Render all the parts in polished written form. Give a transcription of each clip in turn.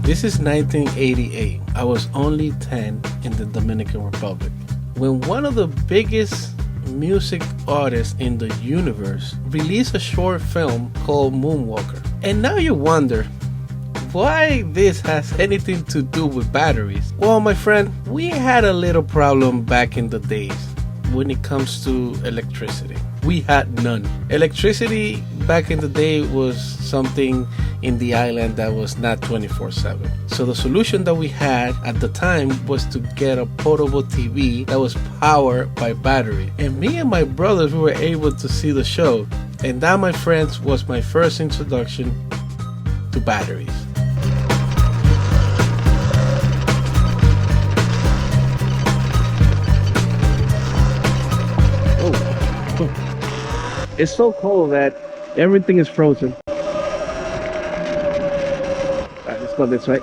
This is 1988. I was only 10 in the Dominican Republic when one of the biggest music artists in the universe released a short film called Moonwalker. And now you wonder why this has anything to do with batteries. Well, my friend, we had a little problem back in the days when it comes to electricity. We had none. Electricity back in the day was something in the island that was not 24/7. So the solution that we had at the time was to get a portable TV that was powered by battery. And me and my brothers, we were able to see the show. And that, my friends, was my first introduction to batteries. It's so cold that everything is frozen. Alright, let's go this way.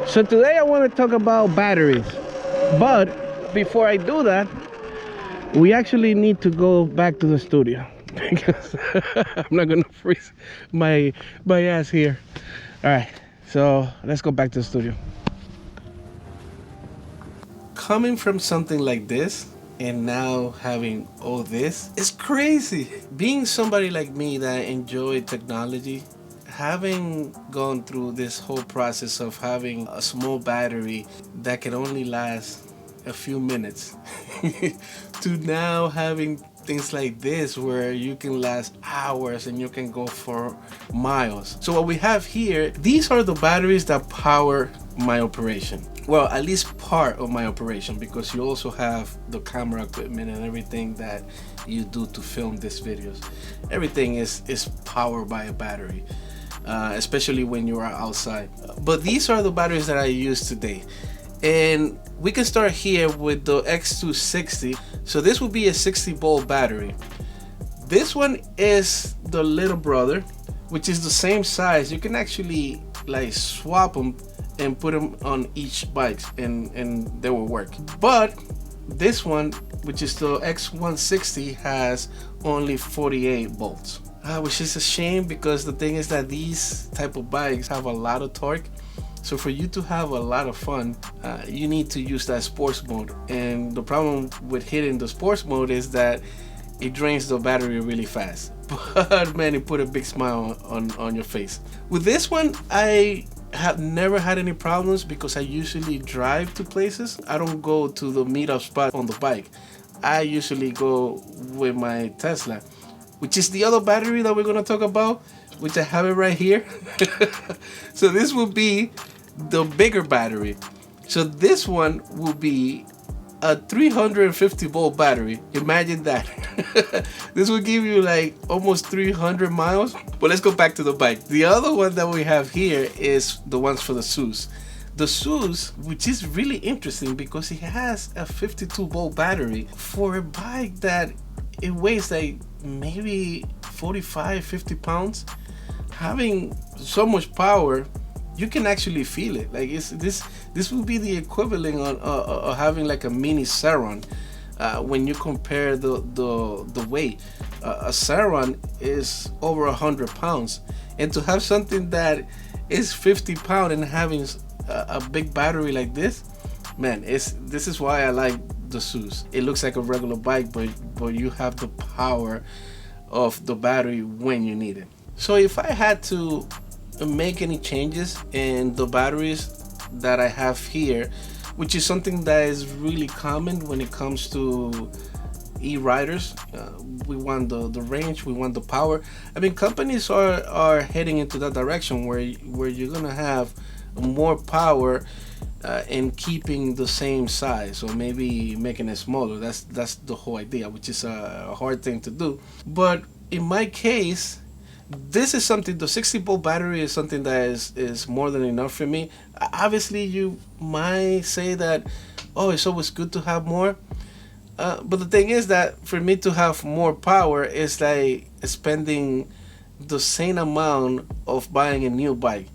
So today I want to talk about batteries. But before I do that, we actually need to go back to the studio. Because I'm not gonna freeze my ass here. All right, so let's go back to the studio. Coming from something like this and now having all this is crazy. Being somebody like me that enjoy technology, having gone through this whole process of having a small battery that can only last a few minutes to now having things like this where you can last hours and you can go for miles. So what we have here, these are the batteries that power my operation. Well, at least part of my operation, because you also have the camera equipment and everything that you do to film these videos. Everything is powered by a battery, especially when you are outside. But these are the batteries that I use today. And we can start here with the X260. So this will be a 60-volt battery. This one is the little brother, which is the same size. You can actually like swap them and put them on each bike and they will work. But this one, which is the X160, has only 48 volts. Which is a shame, because the thing is that these type of bikes have a lot of torque. So for you to have a lot of fun, you need to use that sports mode. And the problem with hitting the sports mode is that it drains the battery really fast. But man, it put a big smile on your face. With this one, I have never had any problems because I usually drive to places. I don't go to the meetup spot on the bike. I usually go with my Tesla, which is the other battery that we're gonna talk about, which I have it right here. So this will be the bigger battery. So this one will be a 350 volt battery. Imagine that. This will give you like almost 300 miles. But let's go back to the bike. The other one that we have here is the ones for the ZOOZ. The ZOOZ, which is really interesting because it has a 52 volt battery for a bike that it weighs like maybe 45-50 pounds. Having so much power, you can actually feel it. Like this will be the equivalent of having like a mini Sur Ron when you compare the weight. A Sur Ron is over 100 pounds, and to have something that is 50 pounds and having a big battery like this, man, this is why I like the ZOOZ. It looks like a regular bike, but you have the power of the battery when you need it. So if I had to make any changes in the batteries that I have here, which is something that is really common when it comes to e-riders, we want the range, we want the power. I mean, companies are heading into that direction where you're gonna have more power and keeping the same size, or maybe making it smaller. That's the whole idea, which is a hard thing to do. But in my case, this is something, the 60 volt battery is something that is more than enough for me. Obviously you might say that, oh, it's always good to have more, but the thing is that for me to have more power is like spending the same amount of buying a new bike.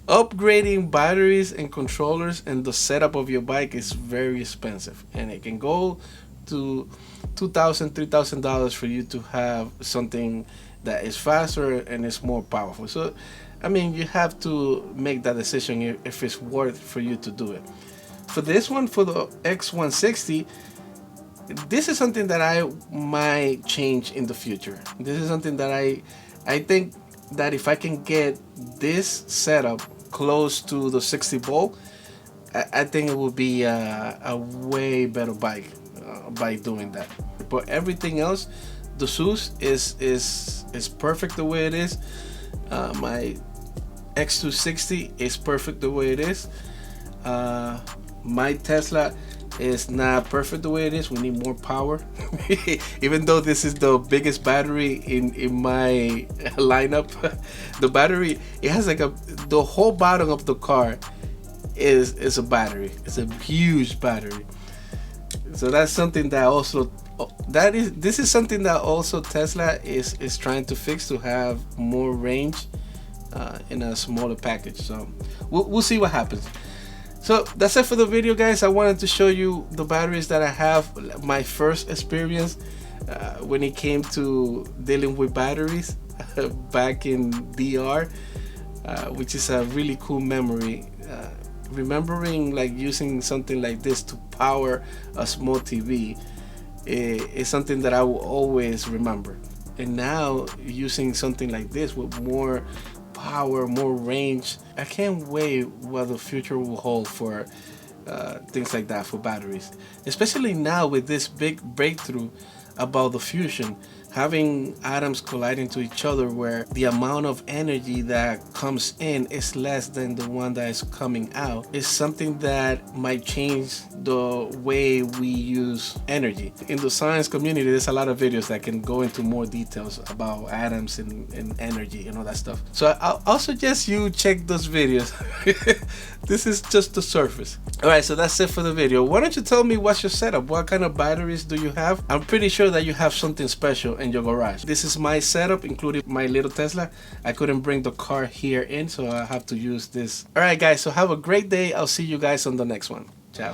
Upgrading batteries and controllers and the setup of your bike is very expensive, and it can go to $2,000, $3,000 for you to have something that is faster and is more powerful. So I mean, you have to make that decision if it's worth for you to do it. For this one, for the X160, this is something that I might change in the future. This is something that I think that if I can get this setup close to the 60 volt, I think it will be a way better bike by doing that. But everything else, the ZOOZ is perfect the way it is. My X260 is perfect the way it is. My Tesla is not perfect the way it is. We need more power. Even though this is the biggest battery in my lineup, the battery, it has like the whole bottom of the car is a battery. It's a huge battery. So that's something that also this is something that also Tesla is trying to fix, to have more range in a smaller package. So we'll see what happens. So that's it for the video, guys. I wanted to show you the batteries that I have, my first experience when it came to dealing with batteries back in DR, which is a really cool memory. Remembering like using something like this to power a small TV is something that I will always remember. And now using something like this with more power, more range, I can't wait what the future will hold for things like that for batteries, especially now with this big breakthrough about the fusion, having atoms colliding to each other, where the amount of energy that comes in is less than the one that is coming out, is something that might change the way we use energy. In the science community, there's a lot of videos that can go into more details about atoms and energy and all that stuff. So I'll suggest you check those videos. This is just the surface. Alright, so that's it for the video. Why don't you tell me what's your setup? What kind of batteries do you have? I'm pretty sure that you have something special in your garage. This is my setup, including my little Tesla. I couldn't bring the car here in, so I have to use this. Alright guys, so have a great day. I'll see you guys on the next one. Ciao.